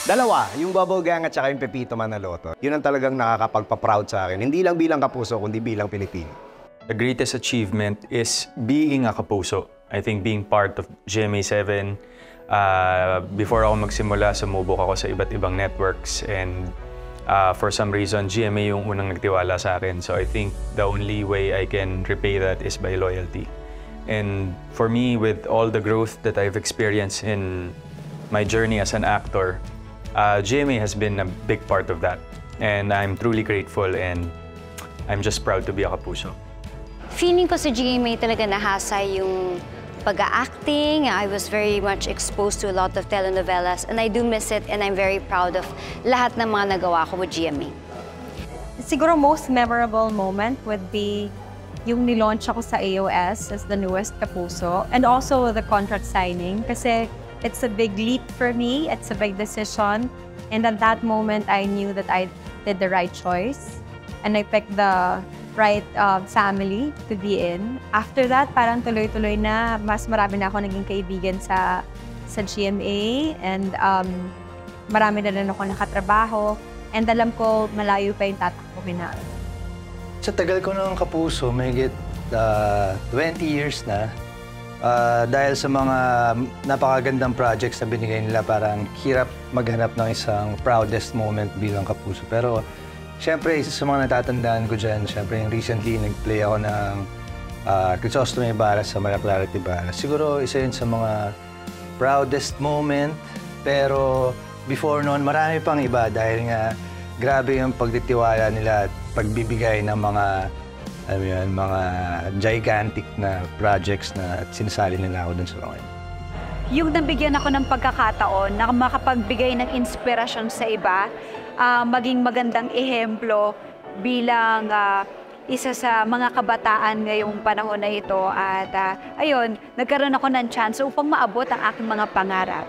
Dalawa, yung Bubble Gang at saka yung Pepito Manaloto. Yun ang talagang nakakapagpa-proud sa akin. Hindi lang bilang Kapuso, kundi bilang Pilipino. The greatest achievement is being a Kapuso. I think being part of GMA7, before ako magsimula, sumubok ako sa iba't ibang networks and for some reason, GMA yung unang nagtiwala sa akin. So I think the only way I can repay that is by loyalty. And for me, with all the growth that I've experienced in my journey as an actor, GMA has been a big part of that. And I'm truly grateful and I'm just proud to be a Kapuso. Feeling ko sa GMA talaga nahasa yung pag-acting. I was very much exposed to a lot of telenovelas and I do miss it and I'm very proud of lahat ng mga nagawa ko with GMA. Siguro most memorable moment would be yung nilaunch ako sa AOS as the newest Kapuso and also the contract signing kasi it's a big leap for me, it's a big decision and at that moment I knew that I did the right choice and I picked the right family to be in. After that, parang tuloy-tuloy na, mas marami na ako naging kaibigan sa GMA and marami na rin ako nakatrabaho and alam ko malayo pa yung tatakbuhin na. Sa tagal ko ng Kapuso, mahigit 20 years na. Dahil sa mga napakagandang projects na binigay nila, parang hirap maghanap ng isang proudest moment bilang Kapuso. Pero siyempre, isa sa mga natatandaan ko dyan, siyempre yung recently nag-play ako ng Crisostomo Ibarra sa Maria Clara Ibarra. Siguro isa yun sa mga proudest moment. Pero before noon, marami pang iba dahil nga grabe yung pagtitiwala nila at pagbibigay ng mga mga gigantic na projects na sinasali nila ako dun sa mga yun. Yung nabigyan ako ng pagkakataon na makapagbigay ng inspirasyon sa iba, maging magandang ehemplo bilang isa sa mga kabataan ngayong panahon na ito. At ayun, nagkaroon ako ng chance upang maabot ang aking mga pangarap.